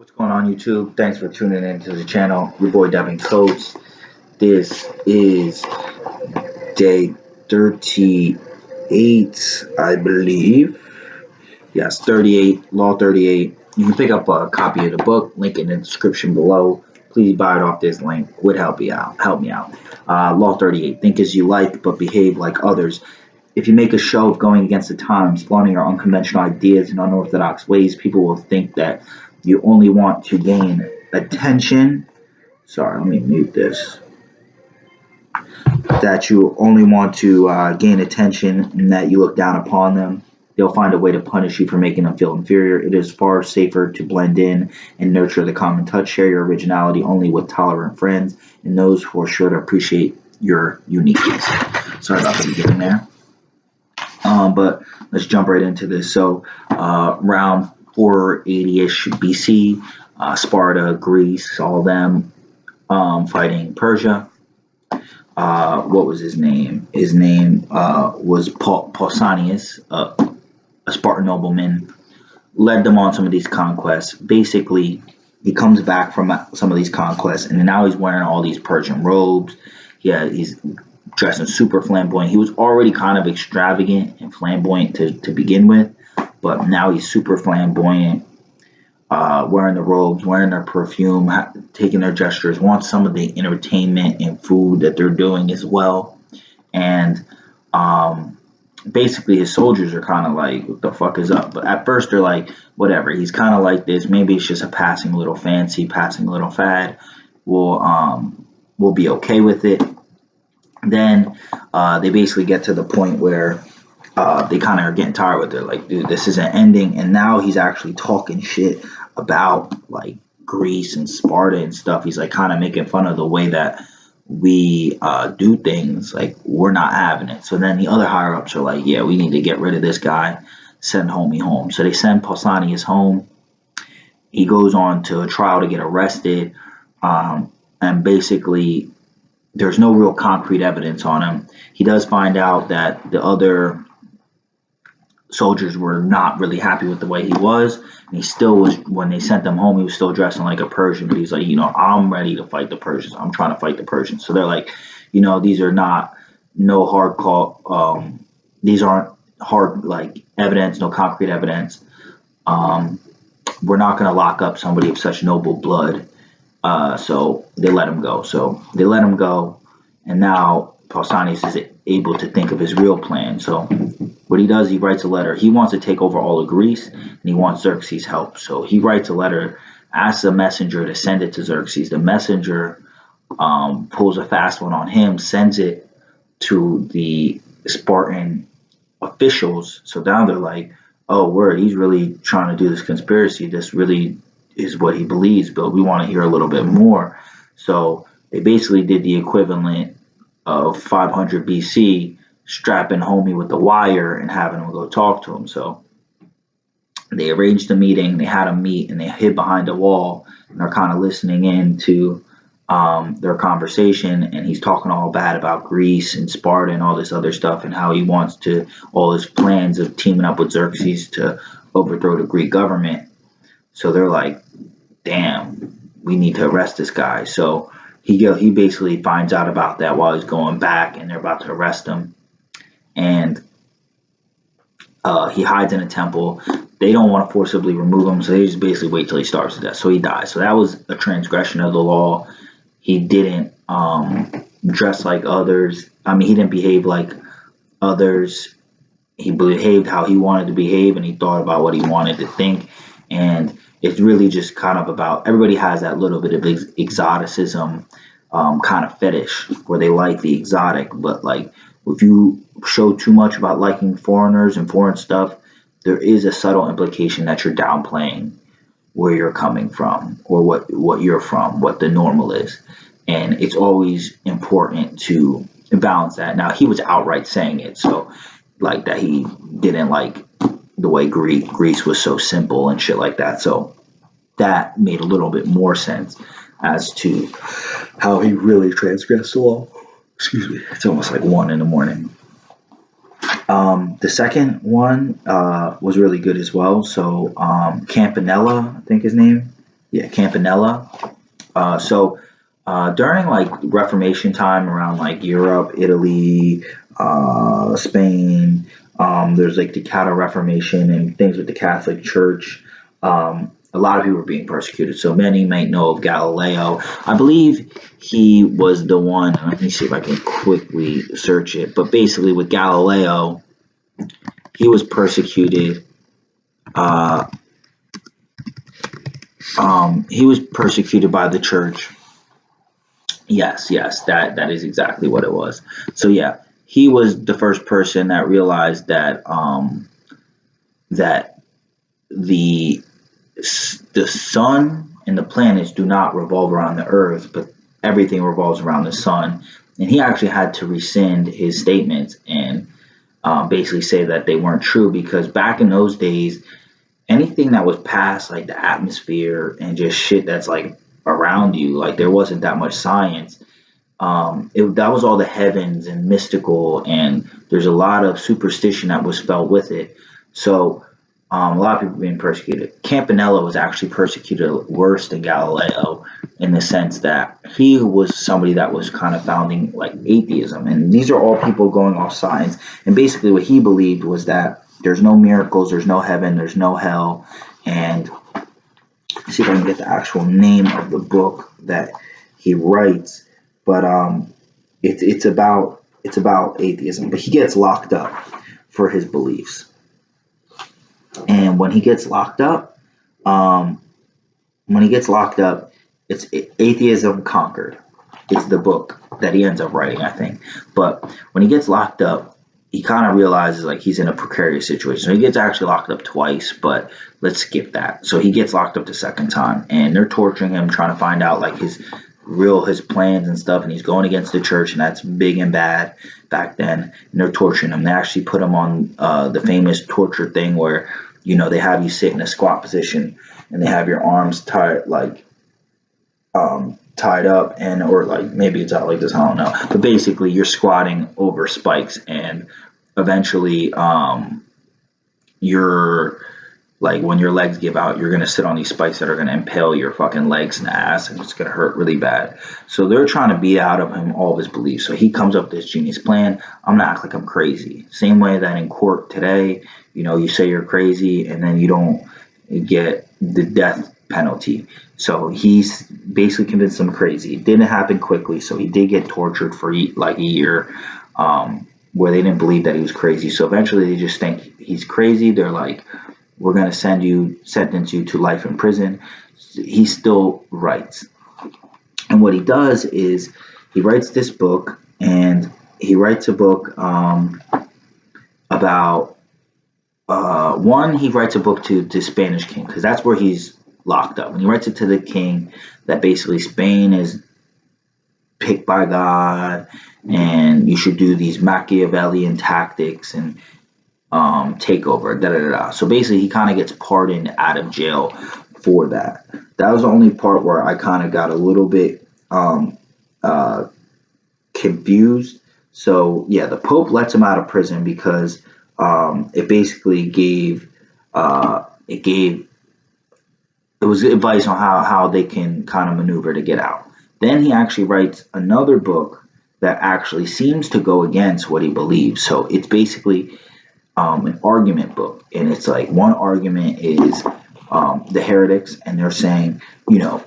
What's going on, YouTube? Thanks for tuning in to the channel. Your boy Devin Coates. This is day 38, I believe. Yes, 38, Law 38. You can pick up a copy of the book, link in the description below. Please buy it off this link. Would help you out. Help me out. Law 38. Think as you like, but behave like others. If you make a show of going against the times, flaunting your unconventional ideas and unorthodox ways, people will think that you only want to gain attention. Sorry, let me mute this. That you only want to gain attention and that you look down upon them. They'll find a way to punish you for making them feel inferior. It is far safer to blend in and nurture the common touch. Share your originality only with tolerant friends and those who are sure to appreciate your uniqueness. Sorry about the beginning there. But let's jump right into this. So around 480-ish BC, Sparta, Greece, all of them fighting Persia. What was his name? His name was Pausanias, a Spartan nobleman, led them on some of these conquests. Basically, he comes back from some of these conquests, and now he's wearing all these Persian robes. Yeah, he's dressing super flamboyant. He was already kind of extravagant and flamboyant to begin with, but now he's super flamboyant, wearing the robes, wearing their perfume, taking their gestures, wants some of the entertainment and food that they're doing as well. And basically his soldiers are kind of like, what the fuck is up? But at first they're like, whatever, he's kind of like this. Maybe it's just a passing little fancy, passing little fad. We'll be okay with it. Then they basically get to the point where they kind of are getting tired with it. Like, dude, this isn't ending. And now he's actually talking shit about like Greece and Sparta and stuff. He's like kind of making fun of the way that we do things. Like, we're not having it. So then the other higher ups are like, yeah, we need to get rid of this guy. Send homie home. So they send Pausanias home. He goes on to a trial to get arrested. And basically, there's no real concrete evidence on him. He does find out that the other soldiers were not really happy with the way he was. And he still was, when they sent him home, he was still dressing like a Persian. But he's like, I'm ready to fight the Persians. I'm trying to fight the Persians. So they're like, these are not, no hard call, these aren't hard, like, evidence, no concrete evidence. We're not going to lock up somebody of such noble blood. So they let him go. And now Pausanias is able to think of his real plan. So what he does, he writes a letter. He wants to take over all of Greece, and he wants Xerxes' help. So he writes a letter, asks a messenger to send it to Xerxes. The messenger pulls a fast one on him, sends it to the Spartan officials. So now they're like, oh, word, he's really trying to do this conspiracy. This really is what he believes, but we want to hear a little bit more. So they basically did the equivalent of 500 BC, strapping homie with the wire and having him go talk to him. So they arranged a meeting, they had him meet, and they hid behind a wall, and they're kind of listening in to their conversation, and he's talking all bad about Greece and Sparta and all this other stuff, and how he wants to, all his plans of teaming up with Xerxes to overthrow the Greek government. So they're like, damn, we need to arrest this guy. So he basically finds out about that while he's going back, and they're about to arrest him. And he hides in a temple. They don't want to forcibly remove him, so they just basically wait till he starves to death. So he dies. So that was a transgression of the law. He didn't dress like others. I mean, he didn't behave like others. He behaved how he wanted to behave, and he thought about what he wanted to think. And it's really just kind of about, everybody has that little bit of exoticism kind of fetish where they like the exotic. But like, if you show too much about liking foreigners and foreign stuff, there is a subtle implication that you're downplaying where you're coming from, or what you're from, what the normal is. And it's always important to balance that. Now, he was outright saying it, so like that he didn't like the way Greece was so simple and shit like that. So that made a little bit more sense as to how he really transgressed the law. Excuse me. It's almost like 1 in the morning. The second one was really good as well. So Campanella, I think his name. Yeah, Campanella. During like Reformation time around like Europe, Italy, Spain, there's like the Counter Reformation and things with the Catholic Church. A lot of people were being persecuted. So many might know of Galileo. I believe he was the one. Let me see if I can quickly search it. But basically, with Galileo, he was persecuted. Uh, he was persecuted by the church. Yes, that is exactly what it was. So yeah, he was the first person that realized that that the the sun and the planets do not revolve around the earth, but everything revolves around the sun. And he actually had to rescind his statements and basically say that they weren't true, because back in those days, anything that was past like the atmosphere and just shit that's like around you, like there wasn't that much science. That was all the heavens and mystical, and there's a lot of superstition that was felt with it. So a lot of people being persecuted. Campanella was actually persecuted worse than Galileo, in the sense that he was somebody that was kind of founding like atheism, and these are all people going off science. And basically, what he believed was that there's no miracles, there's no heaven, there's no hell. And let's see if I can get the actual name of the book that he writes, but it's about atheism. But he gets locked up for his beliefs. And when he gets locked up, it's Atheism Conquered. It's the book that he ends up writing, I think. But when he gets locked up, he kind of realizes like he's in a precarious situation. So he gets actually locked up twice, but let's skip that. So he gets locked up the second time, and they're torturing him, trying to find out like his plans and stuff, and he's going against the church, and that's big and bad back then. And they're torturing him. They actually put him on the famous torture thing where, you know, they have you sit in a squat position and they have your arms tied tied up, and or like maybe it's out like this, I don't know, but basically you're squatting over spikes, and eventually you're like, when your legs give out, you're going to sit on these spikes that are going to impale your fucking legs and ass, and it's going to hurt really bad. So they're trying to beat out of him all of his beliefs. So he comes up with this genius plan. I'm going to act like I'm crazy. Same way that in court today, you know, you say you're crazy and then you don't get the death penalty. So he's basically convinced them crazy. It didn't happen quickly, so he did get tortured for like a year, where they didn't believe that he was crazy. So eventually they just think he's crazy. They're like, we're going to sentence you to life in prison. He still writes. And what he does is he writes this book, and he writes a book about, he writes a book to the Spanish king, because that's where he's locked up. And he writes it to the king that basically Spain is picked by God, and you should do these Machiavellian tactics and take over, da da da. So basically, he kind of gets pardoned out of jail for that. That was the only part where I kind of got a little bit confused. So yeah, the Pope lets him out of prison because it basically it was advice on how they can kind of maneuver to get out. Then he actually writes another book that actually seems to go against what he believes. So it's basically an argument book, and it's like one argument is the heretics, and they're saying, you know,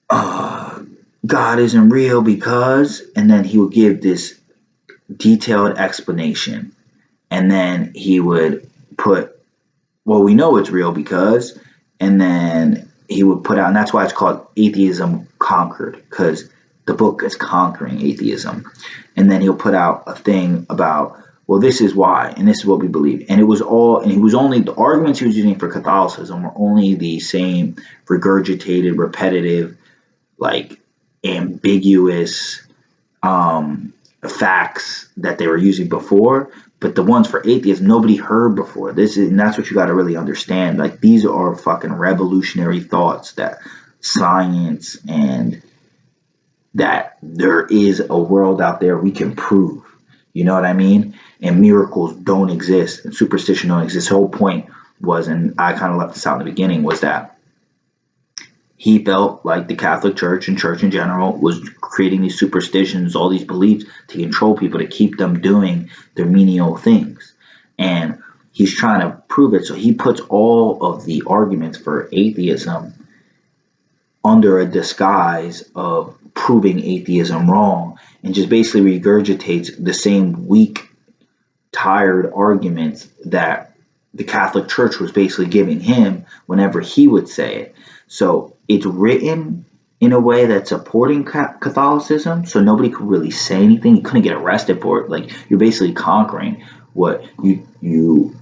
God isn't real because, and then he would give this detailed explanation, and then he would put, well, we know it's real because, and then he would put out, and that's why it's called Atheism Conquered, because the book is conquering atheism. And then he'll put out a thing about, well, this is why, and this is what we believe. And it was all, and he was only, the arguments he was using for Catholicism were only the same regurgitated, repetitive, like ambiguous facts that they were using before. But the ones for atheists, nobody heard before. And that's what you got to really understand. Like, these are fucking revolutionary thoughts that science and that there is a world out there we can prove. You know what I mean? And miracles don't exist, and superstition don't exist. The whole point was, and I kind of left this out in the beginning, was that he felt like the Catholic Church and church in general was creating these superstitions, all these beliefs to control people, to keep them doing their menial things. And he's trying to prove it. So he puts all of the arguments for atheism under a disguise of proving atheism wrong, and just basically regurgitates the same weak, tired arguments that the Catholic Church was basically giving him whenever he would say it. So it's written in a way that's supporting Catholicism, so nobody could really say anything. You couldn't get arrested for it. Like, you're basically conquering what you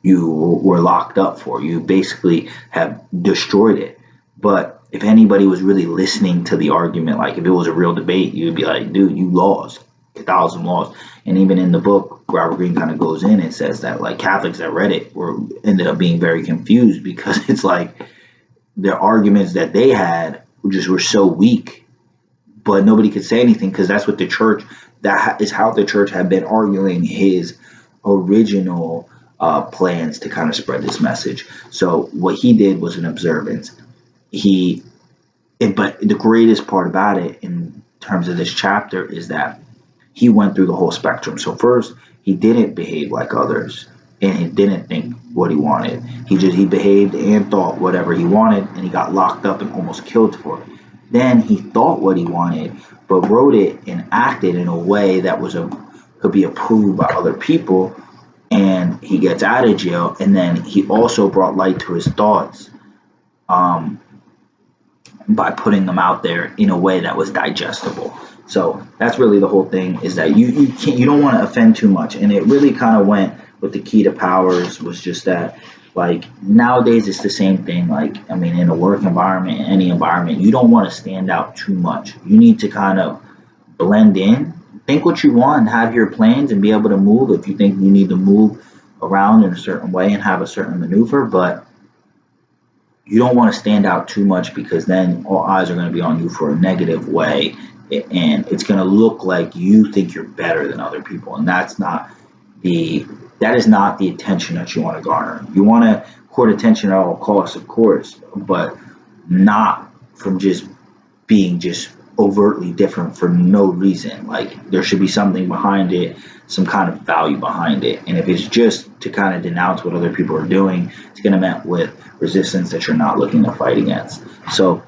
were locked up for. You basically have destroyed it. But if anybody was really listening to the argument, like if it was a real debate, you'd be like, dude, you lost. Catholicism lost. And even in the book, Robert Greene kind of goes in and says that like Catholics that read it ended up being very confused, because it's like the arguments that they had just were so weak, but nobody could say anything, because that's what the church, that is how the church had been arguing his original plans to kind of spread this message. So what he did was an observance. But the greatest part about it in terms of this chapter is that he went through the whole spectrum. So first, he didn't behave like others, and he didn't think what he wanted. He behaved and thought whatever he wanted, and he got locked up and almost killed for it. Then he thought what he wanted, but wrote it and acted in a way that could be approved by other people, and he gets out of jail. And then he also brought light to his thoughts by putting them out there in a way that was digestible. So that's really the whole thing, is that you don't want to offend too much. And it really kind of went with the key to powers, was just that, like, nowadays it's the same thing. Like, I mean, in a work environment, in any environment, you don't want to stand out too much. You need to kind of blend in, think what you want, have your plans, and be able to move if you think you need to move around in a certain way and have a certain maneuver. But you don't want to stand out too much, because then all eyes are going to be on you for a negative way, and it's going to look like you think you're better than other people, and that is not the attention that you want to garner. You want to court attention at all costs, of course, but not from just being just overtly different for no reason. Like, there should be something behind it, some kind of value behind it. And if it's just to kind of denounce what other people are doing, it's going to meet with resistance that you're not looking to fight against. So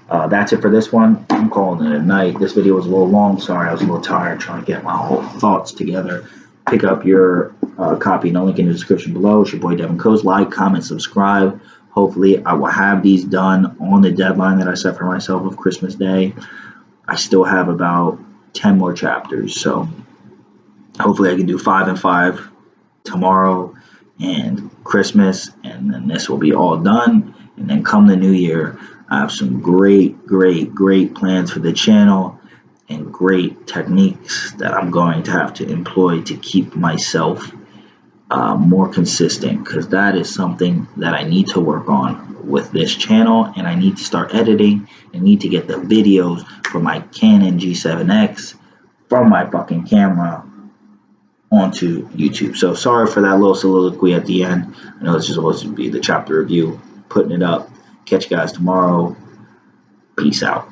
that's it for this one. I'm calling it a night. This video was a little long. Sorry, I was a little tired trying to get my whole thoughts together. Pick up your copy in the link in the description below. It's your boy Devin Coase. Like, comment, subscribe. Hopefully I will have these done on the deadline that I set for myself of Christmas Day. I still have about 10 more chapters, so hopefully I can do 5 and 5 tomorrow and Christmas, and then this will be all done. And then come the new year, I have some great plans for the channel, and great techniques that I'm going to have to employ to keep myself more consistent, because that is something that I need to work on with this channel. And I need to start editing, and need to get the videos from my Canon G7X from my fucking camera onto YouTube. So sorry for that little soliloquy at the end. I know this is supposed to be the chapter review, putting it up. Catch you guys tomorrow. Peace out.